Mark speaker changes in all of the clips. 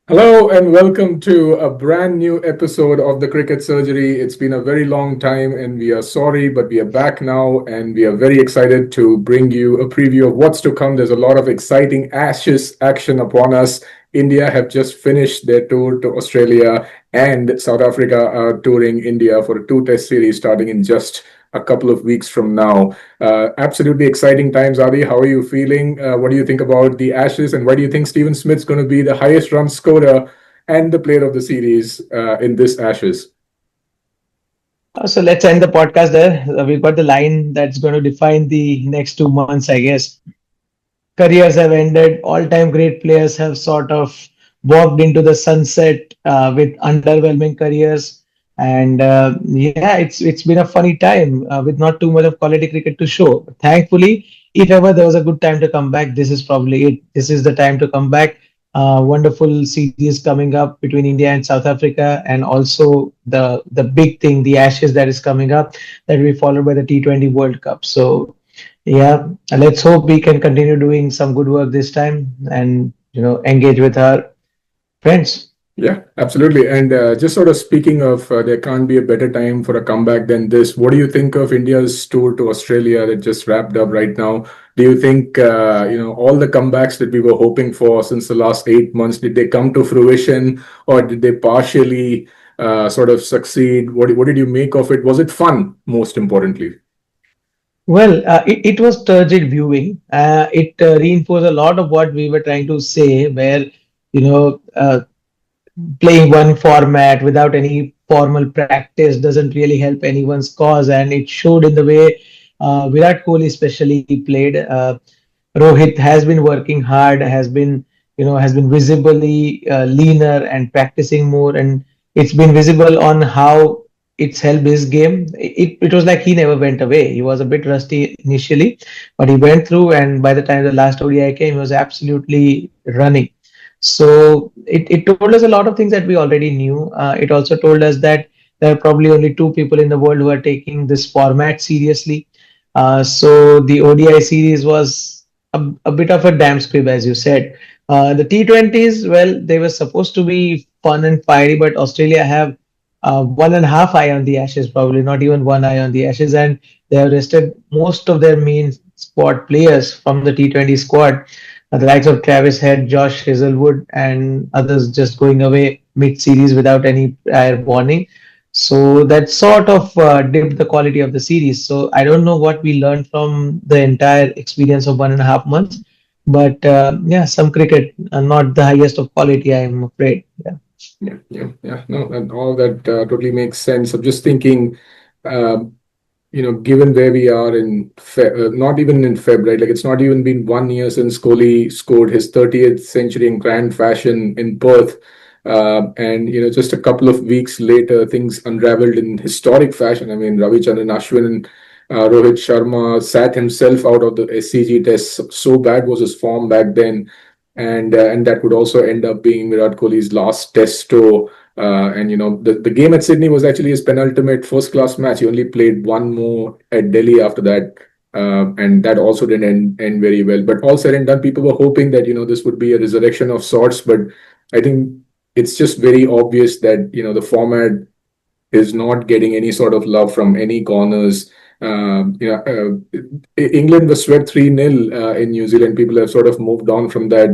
Speaker 1: Hello and welcome to a brand new episode of the Cricket Surgery. It's been a very long time and we are sorry, but we are back now and we are very excited to bring you a preview of what's to come. There's a lot of exciting Ashes action upon us. India have just finished their tour to Australia and South Africa are touring India for a two-test series starting in just a couple of weeks from now. Absolutely exciting times, Adi. How are you feeling? What do you think about the Ashes, and why do you think Steven Smith's going to be the highest run scorer and the player of the series in this Ashes?
Speaker 2: So let's end the podcast there. We've got the line that's going to define the next 2 months, I guess. Careers have ended. All-time great players have sort of walked into the sunset with underwhelming careers. And yeah, it's been a funny time with not too much of quality cricket to show. Thankfully, if ever there was a good time to come back, this is probably it. This is the time to come back. Wonderful series coming up between India and South Africa, and also the big thing, the Ashes that is coming up, that will be followed by the T20 World Cup. So yeah, let's hope we can continue doing some good work this time and engage with our friends.
Speaker 1: Yeah, absolutely. And just sort of speaking of, there can't be a better time for a comeback than this. What do you think of India's tour to Australia that just wrapped up right now? Do you think, all the comebacks that we were hoping for since the last 8 months, did they come to fruition or did they partially sort of succeed? What did you make of it? Was it fun, most importantly?
Speaker 2: Well, it was turgid viewing. It reinforced a lot of what we were trying to say, where you know uh, playing one format without any formal practice doesn't really help anyone's cause, and it showed in the way Virat Kohli especially played. Rohit has been working hard, has been visibly leaner and practicing more, and it's been visible on how it's helped his game. It was like he never went away. He was a bit rusty initially, but he went through, and by the time the last ODI came, he was absolutely running. So it told us a lot of things that we already knew. It also told us that there are probably only two people in the world who are taking this format seriously. So the ODI series was a bit of a damn squib, as you said. The T20s, well, they were supposed to be fun and fiery, but Australia have 1.5 eye on the Ashes, probably not even one eye on the Ashes, and they have rested most of their main squad players from the T20 squad. The likes of Travis Head, Josh Hazelwood, and others just going away mid-series without any prior warning. So that sort of dipped the quality of the series. So I don't know what we learned from the entire experience of 1.5 months, but yeah, some cricket, not the highest of quality, I am afraid. Yeah.
Speaker 1: Yeah. No, and all that totally makes sense. I'm just thinking, um, given where we are in not even in Feb, right? Like it's not even been 1 year since Kohli scored his 30th century in grand fashion in Perth. And just a couple of weeks later, things unraveled in historic fashion. I mean, Ravichandran Ashwin and Rohit Sharma sat himself out of the SCG test. So bad was his form back then, and that would also end up being Virat Kohli's last test tour. And the game at Sydney was actually his penultimate first class match. He only played one more at Delhi after that. And that also didn't end very well. But all said and done, people were hoping that this would be a resurrection of sorts. But I think it's just very obvious that the format is not getting any sort of love from any corners. England was swept 3-0 in New Zealand. People have sort of moved on from that,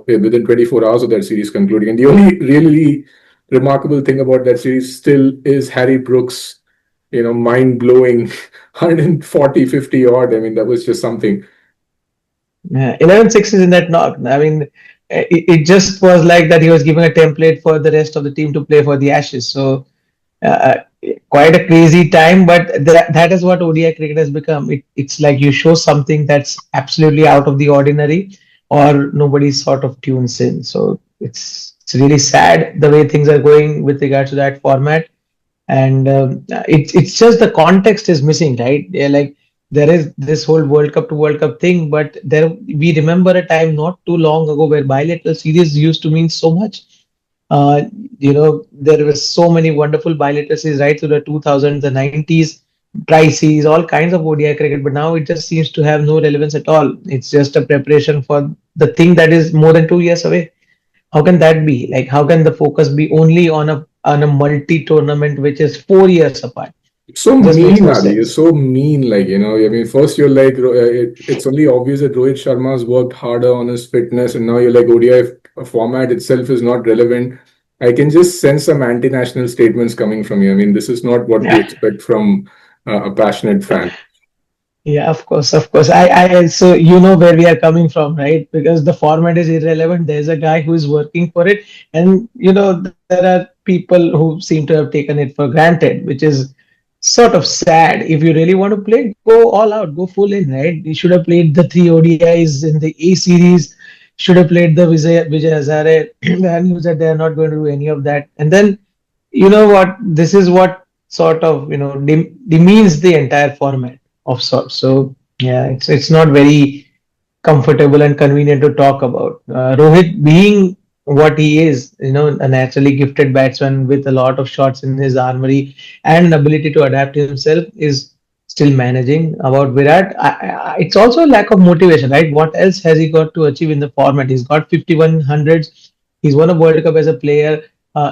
Speaker 1: within 24 hours of that series concluding. And the only really remarkable thing about that series still is Harry Brooks, mind blowing 140, 50 odd. I mean, that was just something.
Speaker 2: Yeah, 11 sixes in that knock. I mean, it just was like that he was giving a template for the rest of the team to play for the Ashes. So uh, quite a crazy time, but that is what ODI cricket has become. It's like you show something that's absolutely out of the ordinary, or nobody sort of tunes in. So it's really sad the way things are going with regards to that format, and it's just the context is missing, right? Yeah, like there is this whole World Cup to World Cup thing, but there we remember a time not too long ago where bilateral series used to mean so much. uh, there were so many wonderful bilateral series right through the 2000s, the 90s, tri-series, all kinds of ODI cricket, but now it just seems to have no relevance at all. It's just a preparation for the thing that is more than 2 years away. How can that be? Like, how can the focus be only on a multi-tournament which is 4 years apart?
Speaker 1: So
Speaker 2: Just makes
Speaker 1: mean,
Speaker 2: no
Speaker 1: Adi. You're
Speaker 2: sense.
Speaker 1: so mean. Like, I mean, first you're like, it's only obvious that Rohit Sharma's worked harder on his fitness, and now you're like, ODI format itself is not relevant. I can just sense some anti-national statements coming from you. I mean, this is not what we expect from a passionate fan.
Speaker 2: Yeah, of course, of course. So you know where we are coming from, right? Because the format is irrelevant. There's a guy who is working for it, and there are people who seem to have taken it for granted, which is sort of sad. If you really want to play, go all out, go full in, right? You should have played the three ODIs in the A series. Should have played the Vijay Hazare. The news that they are not going to do any of that, and then you know what? This is what sort of demeans the entire format of sorts. So yeah, it's not very comfortable and convenient to talk about. Rohit being what he is, a naturally gifted batsman with a lot of shots in his armory and an ability to adapt himself is still managing. About Virat, it's also a lack of motivation, right? What else has he got to achieve in the format? He's got 51 hundreds. He's won a World Cup as a player.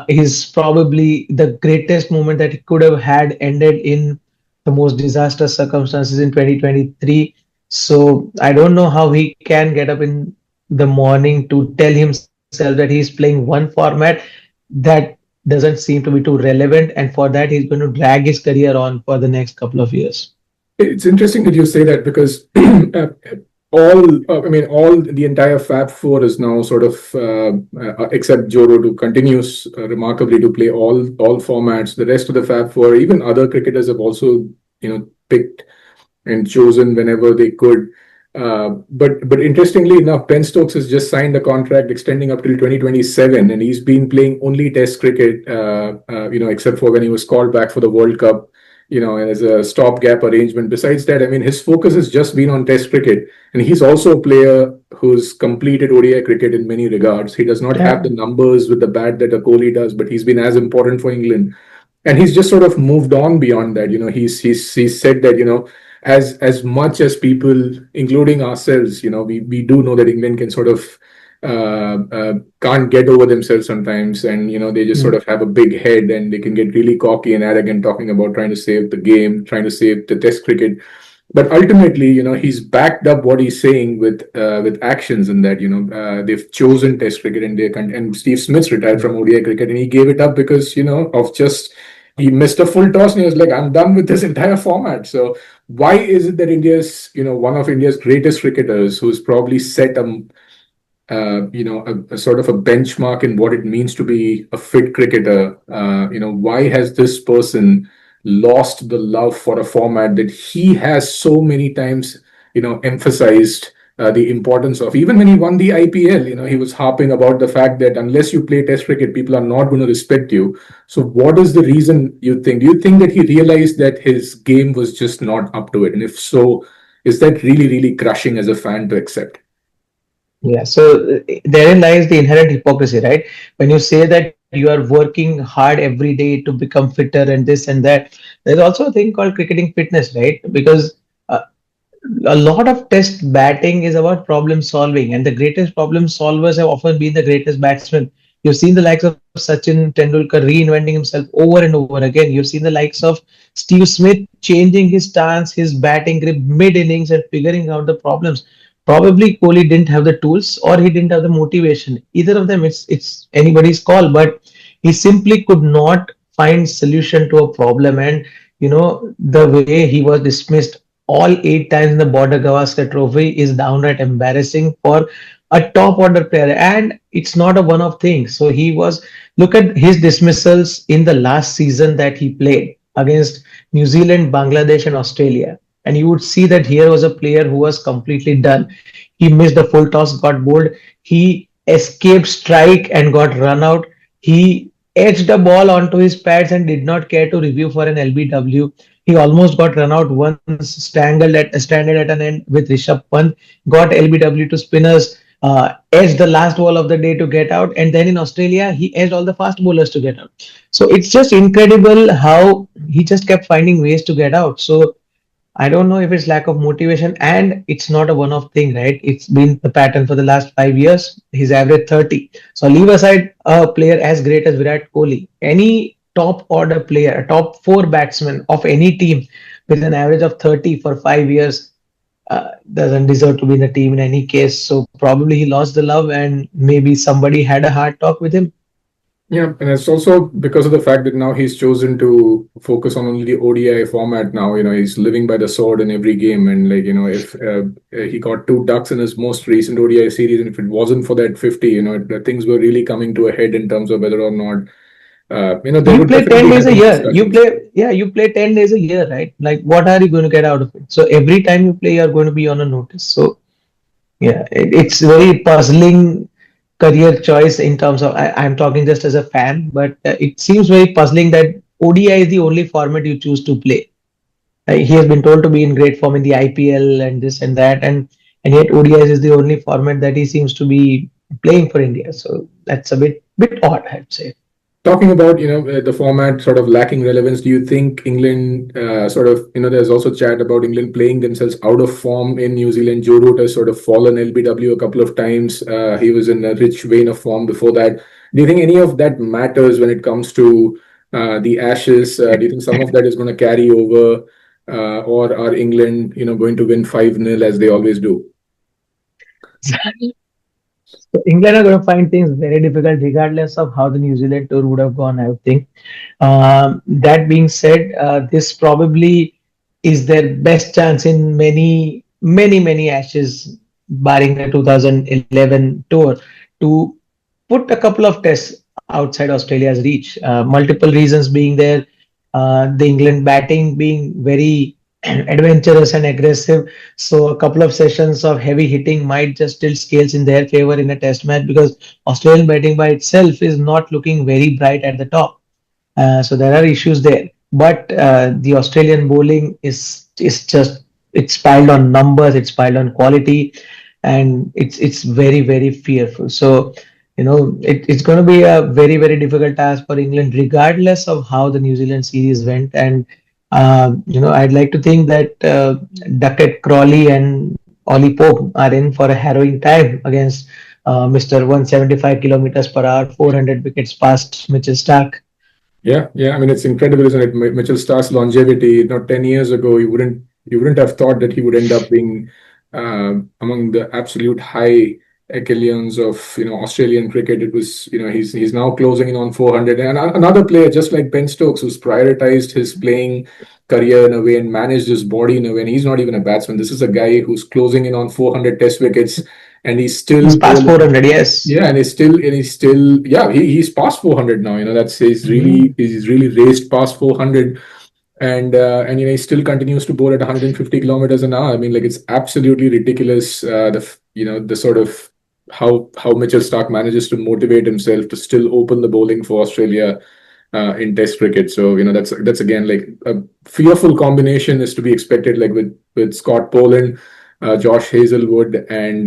Speaker 2: He's probably the greatest moment that he could have had ended in the most disastrous circumstances in 2023. So I don't know how he can get up in the morning to tell himself that he's playing one format that doesn't seem to be too relevant, and for that he's going to drag his career on for the next couple of years.
Speaker 1: It's interesting that you say that because I mean, the entire Fab Four is now sort of, except Joro, who continues remarkably to play all formats. The rest of the Fab Four, even other cricketers have also, picked and chosen whenever they could. But interestingly enough, Ben Stokes has just signed a contract extending up till 2027, and he's been playing only Test cricket, except for when he was called back for the World Cup, as a stopgap arrangement. Besides that, I mean, his focus has just been on Test cricket, and he's also a player who's completed ODI cricket in many regards. He does not have
Speaker 2: Yeah,
Speaker 1: the numbers with the bat that a Kohli does, but he's been as important for England, and he's just sort of moved on beyond that. He's said that, as much as people, including ourselves, we do know that England can sort of can't get over themselves sometimes, and they just sort
Speaker 2: mm,
Speaker 1: of have a big head, and they can get really cocky and arrogant, talking about trying to save the game, trying to save the Test cricket. But ultimately, he's backed up what he's saying with actions, and that they've chosen Test cricket, and and Steve Smith's retired from ODI cricket, and he gave it up because of just he missed a full toss, and he was like, I'm done with this entire format. So why is it that India's one of India's greatest cricketers, who's probably set a sort of a benchmark in what it means to be a fit cricketer. Why has this person lost the love for a format that he has so many times, emphasized the importance of? Even when he won the IPL, he was harping about the fact that unless you play Test cricket, people are not going to respect you. So, what is the reason you think? Do you think that he realized that his game was just not up to it? And if so, is that really, really crushing as a fan to accept?
Speaker 2: yeah. So therein lies the inherent hypocrisy, right? When you say that you are working hard every day to become fitter and this and that, there's also a thing called cricketing fitness, right? Because uh, a lot of test batting is about problem solving, and the greatest problem solvers have often been the greatest batsmen. You've seen the likes of Sachin Tendulkar reinventing himself over and over again. You've seen the likes of Steve Smith changing his stance, his batting grip mid innings, and figuring out the problems. Probably Kohli didn't have the tools or he didn't have the motivation. Either of them, it's anybody's call, but he simply could not find solution to a problem. And the way he was dismissed all 8 times in the Border Gavaskar Trophy is downright embarrassing for a top order player. And it's not a one off thing. So look at his dismissals in the last season that he played against New Zealand, Bangladesh, and Australia. And you would see that here was a player who was completely done. He missed the full toss, got bowled. He escaped strike and got run out. He edged the ball onto his pads and did not care to review for an LBW. He almost got run out once, stranded at an end with Rishabh Pant, got LBW to spinners, edged the last ball of the day to get out, and then in Australia he edged all the fast bowlers to get out. So it's just incredible how he just kept finding ways to get out. So I don't know if it's lack of motivation, and it's not a one-off thing, right? It's been the pattern for the last 5 years. He's averaged 30. So leave aside a player as great as Virat Kohli. Any top order player, a top four batsman of any team with an average of 30 for 5 years doesn't deserve to be in the team in any case. So probably he lost the love, and maybe somebody had a hard talk with him.
Speaker 1: Yeah, and it's also because of the fact that now he's chosen to focus on only the ODI format now. He's living by the sword in every game. And, like, if he got two ducks in his most recent ODI series, and if it wasn't for that 50, things were really coming to a head in terms of whether or not, there
Speaker 2: You
Speaker 1: would
Speaker 2: play 10
Speaker 1: definitely
Speaker 2: days
Speaker 1: have
Speaker 2: a
Speaker 1: been
Speaker 2: year. You
Speaker 1: discussions.
Speaker 2: play, yeah, you play 10 days a year, right? Like, what are you going to get out of it? So every time you play, you're going to be on a notice. So, yeah, it's very puzzling career choice in terms of, I'm talking just as a fan, but it seems very puzzling that ODI is the only format you choose to play. He has been told to be in great form in the IPL and this and that, and yet ODIs is the only format that he seems to be playing for India. So that's a bit odd, I'd say.
Speaker 1: Talking about, the format sort of lacking relevance, do you think England sort of, there's also chat about England playing themselves out of form in New Zealand. Joe Root has sort of fallen LBW a couple of times. He was in a rich vein of form before that. Do you think any of that matters when it comes to the Ashes? Do you think some of that is going to carry over, or are England, going to win 5-0 as they always do?
Speaker 2: So England are going to find things very difficult, regardless of how the New Zealand tour would have gone, I would think. That being said, this probably is their best chance in many Ashes, barring the 2011 tour, to put a couple of tests outside Australia's reach. Multiple reasons being there, the England batting being very adventurous and aggressive. So a couple of sessions of heavy hitting might just tilt scales in their favor in a test match, because Australian batting by itself is not looking very bright at the top. So there are issues there. But the Australian bowling is just, it's piled on numbers, it's piled on quality, and it's very fearful. So it's going to be a very difficult task for England, regardless of how the New Zealand series went. And I'd like to think that Duckett, Crawley, and Ollie Pope are in for a harrowing time against Mr. 175 kilometers per hour, 400 wickets past Mitchell Stark.
Speaker 1: Yeah, yeah. I mean, it's incredible, isn't it? Mitchell Stark's longevity. 10 years ago, you wouldn't have thought that he would end up being among the absolute high echelons of Australian cricket. It was he's now closing in on 400. And another player just like Ben Stokes, who's prioritized his playing career in a way and managed his body in a way. And he's not even a batsman. This is a guy who's closing in on 400 Test wickets, and he's still
Speaker 2: He's past
Speaker 1: bowling.
Speaker 2: 400, yes.
Speaker 1: Yeah, and he's still yeah, he's past 400 now. That's
Speaker 2: Mhm.
Speaker 1: he's really raced past 400. And he still continues to bowl at 150 kilometers an hour. I mean, like, it's absolutely ridiculous, the sort of how Mitchell Stark manages to motivate himself to still open the bowling for Australia in Test cricket. So that's again like a fearful combination is to be expected, like with Scott Poland, Josh Hazelwood, and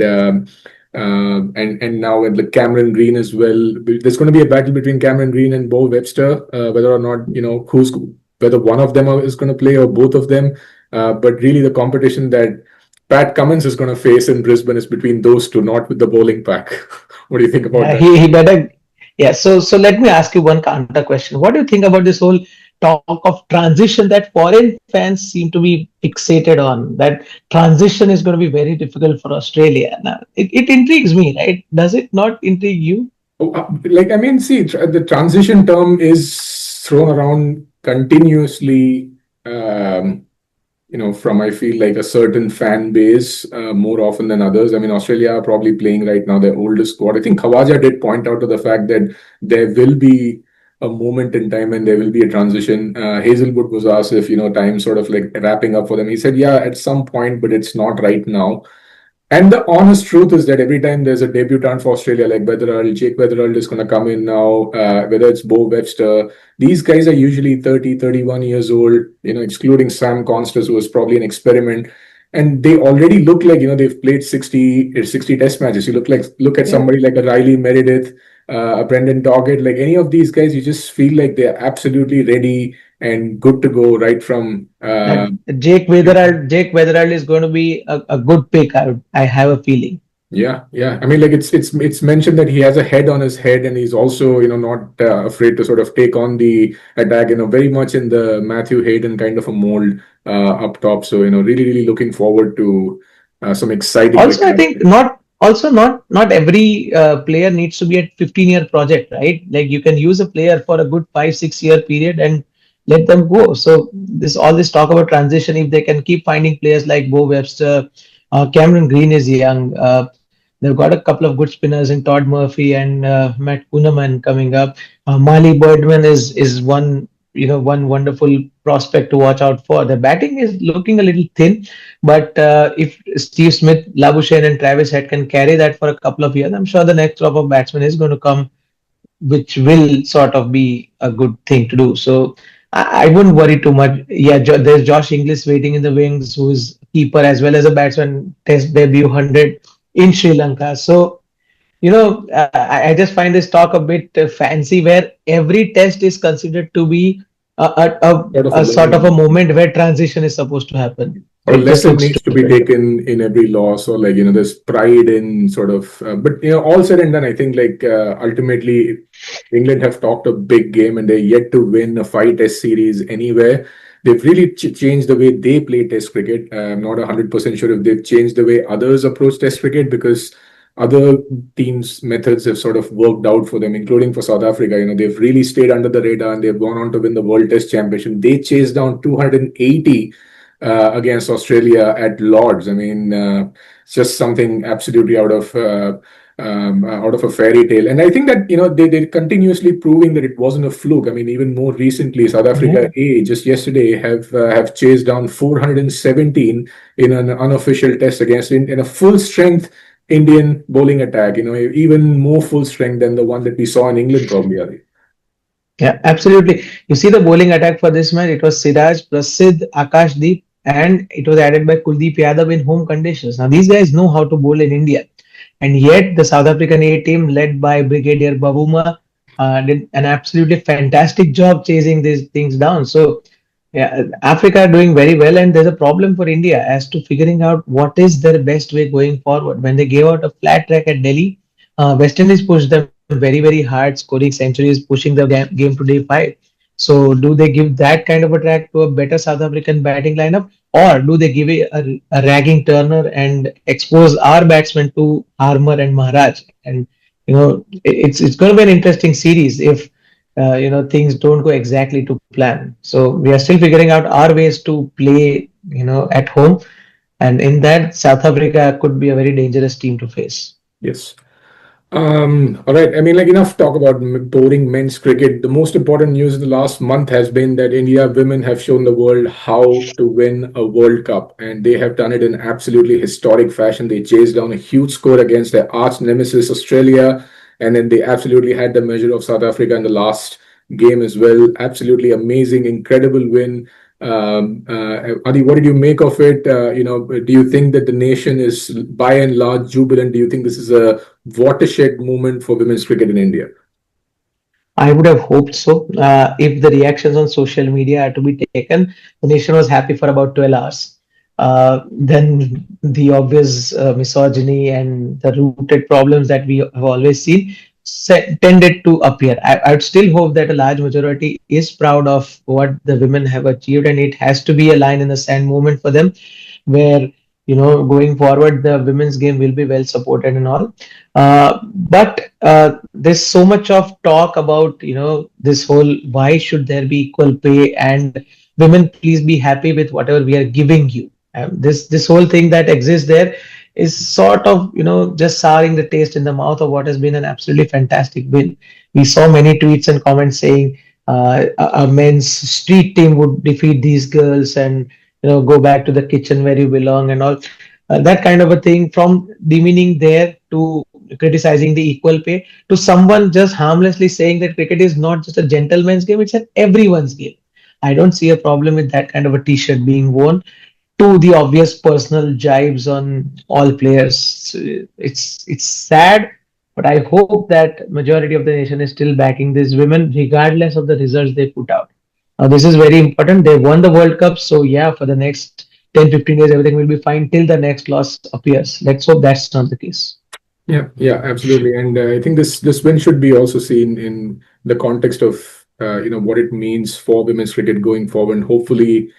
Speaker 1: now with like Cameron Green as well. There's going to be a battle between Cameron Green and Bo Webster, whether or not who's whether one of them is going to play or both of them. But really, the competition that Pat Cummins is going to face in Brisbane is between those two, not with the bowling pack. What do you think about
Speaker 2: Yeah,
Speaker 1: that?
Speaker 2: he better. Yeah, so let me ask you one counter question. What do you think about this whole talk of transition that foreign fans seem to be fixated on? That transition is going to be very difficult for Australia. Now, it intrigues me, right? Does it not intrigue you?
Speaker 1: Oh, like, I mean, see, the transition term is thrown around continuously. From, I feel like, a certain fan base more often than others. I mean, Australia are probably playing right now their oldest squad. I think Khawaja did point out to the fact that there will be a moment in time and there will be a transition. Hazelwood was asked if time sort of like wrapping up for them. He said, "Yeah, at some point, but it's not right now." And the honest truth is that every time there's a debutant for Australia, like Jake Weatherald is going to come in now, whether it's Bo Webster, these guys are usually 30, 31 years old, excluding Sam Constance, who was probably an experiment. And they already look like, they've played 60 test matches. You look at
Speaker 2: Yeah.
Speaker 1: somebody like a Riley Meredith, Brendan Doggett, like any of these guys, you just feel like they're absolutely ready and good to go right from.
Speaker 2: And Jake Weatherall is going to be a good pick. I have a feeling.
Speaker 1: Yeah, yeah. I mean, like it's mentioned that he has a head on his head, and he's also not afraid to sort of take on the attack. Very much in the Matthew Hayden kind of a mold up top. So really, really looking forward to some exciting
Speaker 2: Also, I
Speaker 1: cricket.
Speaker 2: think not every player needs to be a 15-year project, right? Like you can use a player for a good 5 6 year period and let them go. So this talk about transition, if they can keep finding players like Bo Webster, Cameron Green is young. They've got a couple of good spinners in Todd Murphy and Matt Kuhneman coming up. Mali Birdman is one wonderful prospect to watch out for. The batting is looking a little thin, but if Steve Smith, Labuschagne, and Travis Head can carry that for a couple of years, I'm sure the next crop of batsmen is going to come, which will sort of be a good thing to do. So I wouldn't worry too much. Yeah, there's Josh Inglis waiting in the wings, who's keeper as well as a batsman, test debut 100 in Sri Lanka. So I just find this talk a bit fancy, where every test is considered to be
Speaker 1: Sort of a
Speaker 2: a sort of a
Speaker 1: learning.
Speaker 2: moment where transition is supposed to happen.
Speaker 1: Or a
Speaker 2: It just
Speaker 1: lesson
Speaker 2: looks
Speaker 1: needs to be
Speaker 2: stupid.
Speaker 1: taken in every loss, or like there's pride in sort of but all said and done, I think like ultimately England have talked a big game, and they're yet to win a 5 test series anywhere. They've really changed the way they play test cricket. I'm not 100% sure if they've changed the way others approach test cricket, because other teams methods have sort of worked out for them, including for South Africa. They've really stayed under the radar, and they've gone on to win the World Test Championship. They chased down 280 against Australia at Lords. I mean, it's just something absolutely out of a fairy tale. And I think that they're continuously proving that it wasn't a fluke. I mean, even more recently, South Africa
Speaker 2: Yeah.
Speaker 1: A just yesterday have chased down 417 in an unofficial test against in a full strength Indian bowling attack. Even more full strength than the one that we saw in England probably. Adi.
Speaker 2: Yeah, absolutely. You see the bowling attack for this match, it was Siraj, Prasidh, Akashdeep, and it was added by Kuldeep Yadav in home conditions. Now, these guys know how to bowl in India. And yet, the South African A team, led by Brigadier Bavuma, did an absolutely fantastic job chasing these things down. So, yeah, Africa are doing very well, and there's a problem for India as to figuring out what is their best way going forward. When they gave out a flat track at Delhi, West Indies pushed them very, very hard, scoring centuries, pushing the game to day five. So, do they give that kind of a track to a better South African batting lineup, or do they give a ragging Turner and expose our batsmen to Harmer and Maharaj? And it's going to be an interesting series if things don't go exactly to plan. So we are still figuring out our ways to play at home, and in that, South Africa could be a very dangerous team to face.
Speaker 1: Yes. All right. I mean, like enough talk about boring men's cricket. The most important news in the last month has been that India women have shown the world how to win a World Cup, and they have done it in absolutely historic fashion. They chased down a huge score against their arch nemesis Australia, and then they absolutely had the measure of South Africa in the last game as well. Absolutely amazing, incredible win. Adi, what did you make of it? Do you think that the nation is by and large jubilant? Do you think this is a watershed moment for women's cricket in India?
Speaker 2: I would have hoped so. If the reactions on social media are to be taken, the nation was happy for about 12 hours. Then the obvious misogyny and the rooted problems that we have always seen tended to appear. I would still hope that a large majority is proud of what the women have achieved, and it has to be a line in the sand moment for them, where going forward the women's game will be well supported and all. But there's so much of talk about this whole, why should there be equal pay, and women, please be happy with whatever we are giving you. This whole thing that exists there is sort of just souring the taste in the mouth of what has been an absolutely fantastic win. We saw many tweets and comments saying a men's street team would defeat these girls, and go back to the kitchen where you belong and all. That kind of a thing, from demeaning there to criticizing the equal pay, to someone just harmlessly saying that cricket is not just a gentleman's game, it's an everyone's game. I don't see a problem with that kind of a t-shirt being worn, to the obvious personal jibes on all players. It's sad, But I hope that majority of the nation is still backing these women, regardless of the results they put out. Now, this is very important. They won the World Cup, so yeah, for the next 10, 15 years, everything will be fine till the next loss appears. Let's hope that's not the case.
Speaker 1: Yeah, yeah, absolutely. And I think this win should be also seen in the context of what it means for women's cricket going forward. Hopefully,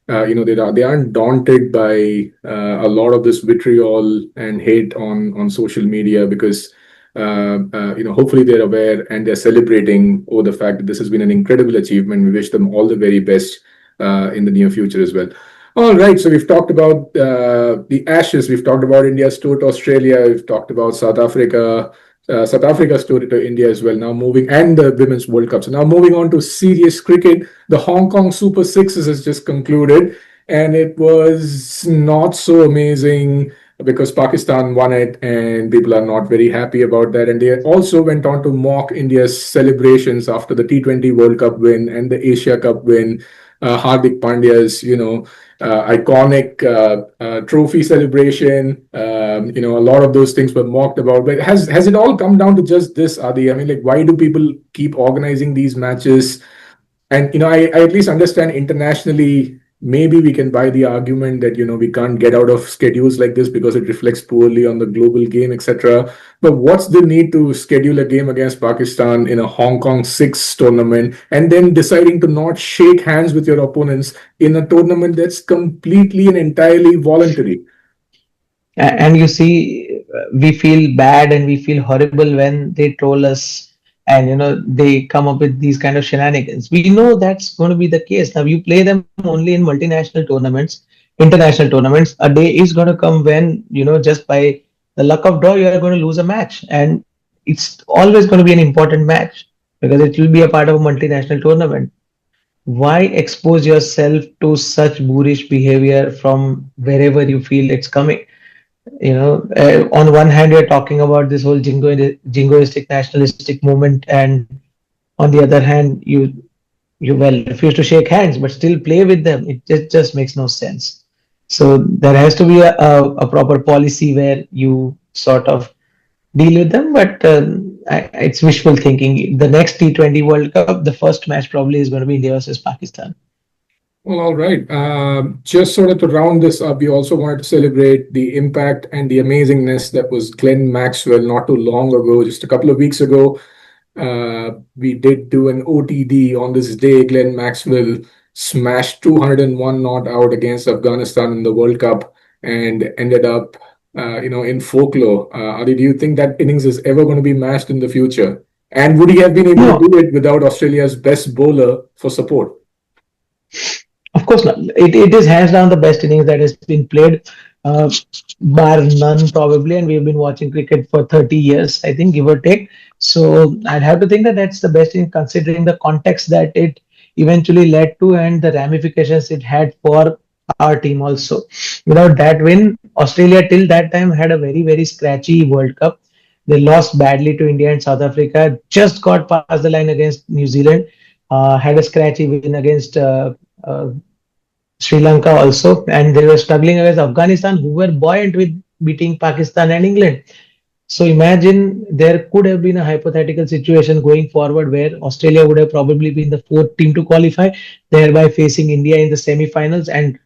Speaker 1: they aren't daunted by a lot of this vitriol and hate on social media because hopefully they're aware and they're celebrating over the fact that this has been an incredible achievement. We wish them all the very best in the near future as well. All right, so we've talked about the Ashes, we've talked about India's tour to Australia, we've talked about South Africa's tour to India as well. Now moving and the Women's World Cup. So now moving on to serious cricket, the Hong Kong Super Sixes has just concluded, and it was not so amazing because Pakistan won it, and people are not very happy about that. And they also went on to mock India's celebrations after the T20 World Cup win and the Asia Cup win. Hardik Pandya's, iconic trophy celebration. A lot of those things were mocked about. But has it all come down to just this, Adi? I mean, like, why do people keep organizing these matches? And I at least understand internationally, maybe we can buy the argument that we can't get out of schedules like this because it reflects poorly on the global game, etc. But what's the need to schedule a game against Pakistan in a Hong Kong six tournament and then deciding to not shake hands with your opponents in a tournament that's completely and entirely voluntary?
Speaker 2: And you see, we feel bad and we feel horrible when they troll us and they come up with these kind of shenanigans. We know that's going to be the case. Now you play them only in multinational tournaments, international tournaments. A day is going to come when just by the luck of draw you are going to lose a match, and it's always going to be an important match because it will be a part of a multinational tournament. Why expose yourself to such boorish behavior from wherever you feel it's coming? On one hand you're talking about this whole jingoistic nationalistic movement, and on the other hand you well refuse to shake hands but still play with them. It just makes no sense. So there has to be a proper policy where you sort of deal with them, but it's wishful thinking. The next T20 World Cup, the first match probably is going to be India versus Pakistan.
Speaker 1: Well, all right. Just sort of to round this up, we also wanted to celebrate the impact and the amazingness that was Glenn Maxwell not too long ago, just a couple of weeks ago. We did do an OTD on this day. Glenn Maxwell smashed 201 not out against Afghanistan in the World Cup and ended up, in folklore. Adi, do you think that innings is ever going to be matched in the future? And would he have been able to
Speaker 2: No,
Speaker 1: do it without Australia's best bowler for support?
Speaker 2: of course not. It is hands down the best innings that has been played, uh, bar none probably. And we've been watching cricket for 30 years, I think, give or take. So I'd have to think that that's the best in considering the context that it eventually led to and the ramifications it had for our team also. Without that win, Australia till that time had a very, very scratchy World Cup. They lost badly to India and South Africa, just got past the line against New Zealand, had a scratchy win against uh, Sri Lanka also, and they were struggling against Afghanistan, who were buoyant with beating Pakistan and England. So imagine there could have been a hypothetical situation going forward where Australia would have probably been the fourth team to qualify, thereby facing India in the semi-finals, and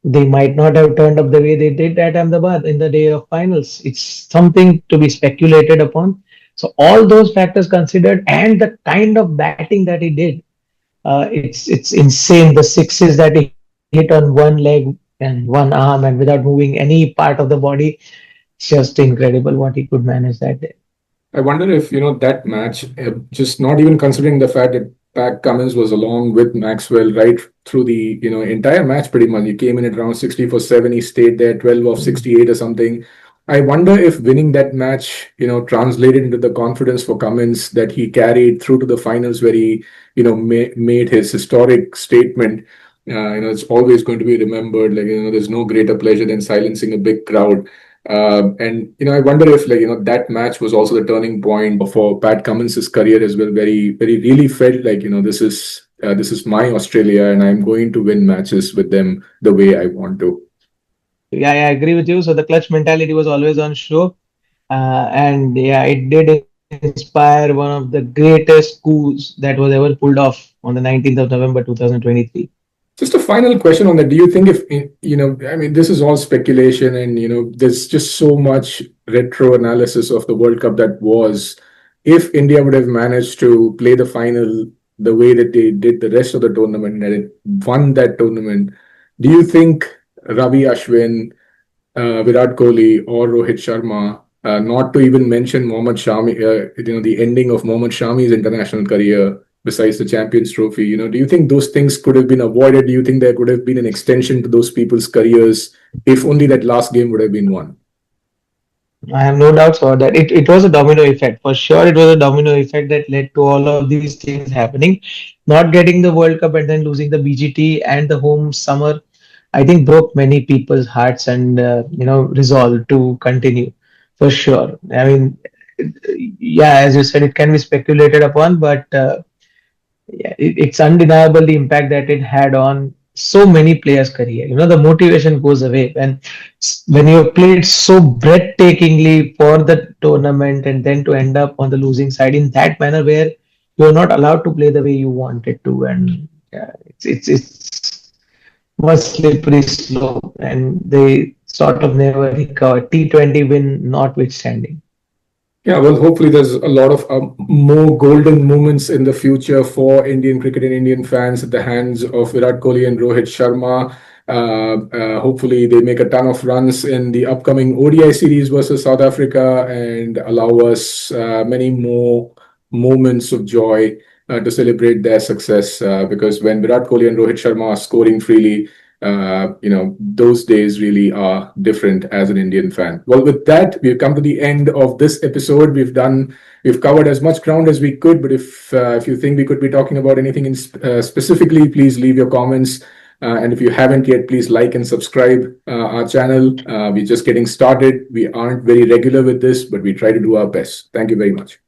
Speaker 2: they might not have turned up the way they did at Ahmedabad in the day of finals. It's something to be speculated upon. So all those factors considered, and the kind of batting that he did, it's insane. The sixes that he hit on one leg and one arm and without moving any part of the body, it's just incredible what he could manage that day.
Speaker 1: I wonder if, that match, just not even considering the fact that Pat Cummins was along with Maxwell right through the, entire match pretty much. He came in at around 60 for 7. He stayed there 12 of 68 or something. I wonder if winning that match, translated into the confidence for Cummins that he carried through to the finals where he, made his historic statement. It's always going to be remembered. Like, there's no greater pleasure than silencing a big crowd. And I wonder if that match was also the turning point for Pat Cummins' career as well, where he really felt like this is my Australia, and I'm going to win matches with them the way I want to.
Speaker 2: Yeah, I agree with you. So the clutch mentality was always on show. And yeah, it did inspire one of the greatest coups that was ever pulled off on the 19th of November 2023.
Speaker 1: Just a final question on that. Do you think if, I mean, this is all speculation and, there's just so much retro analysis of the World Cup that was, if India would have managed to play the final the way that they did the rest of the tournament and it won that tournament, do you think Ravi Ashwin, Virat Kohli or Rohit Sharma, not to even mention Mohammad Shami, the ending of Mohammad Shami's international career besides the Champions Trophy, do you think those things could have been avoided? Do you think there could have been an extension to those people's careers if only that last game would have been won?
Speaker 2: I have no doubts about that. It was a domino effect. For sure, it was a domino effect that led to all of these things happening. Not getting the World Cup and then losing the BGT and the home summer, I think broke many people's hearts and resolve to continue. For sure. I mean, yeah, as you said, it can be speculated upon, but yeah, it's undeniable the impact that it had on so many players' career. The motivation goes away when you played so breathtakingly for the tournament and then to end up on the losing side in that manner where you're not allowed to play the way you wanted to, and yeah, it's one slippery slope, and they sort of never recover. T20 win notwithstanding.
Speaker 1: Yeah, well, hopefully there's a lot of more golden moments in the future for Indian cricket and Indian fans at the hands of Virat Kohli and Rohit Sharma. Hopefully they make a ton of runs in the upcoming ODI series versus South Africa and allow us many more moments of joy to celebrate their success. Because when Virat Kohli and Rohit Sharma are scoring freely, those days really are different as an Indian fan. Well, with that, we've come to the end of this episode. We've covered as much ground as we could, but if you think we could be talking about anything specifically, please leave your comments. And if you haven't yet, please like and subscribe our channel. We're just getting started. We aren't very regular with this, but we try to do our best. Thank you very much.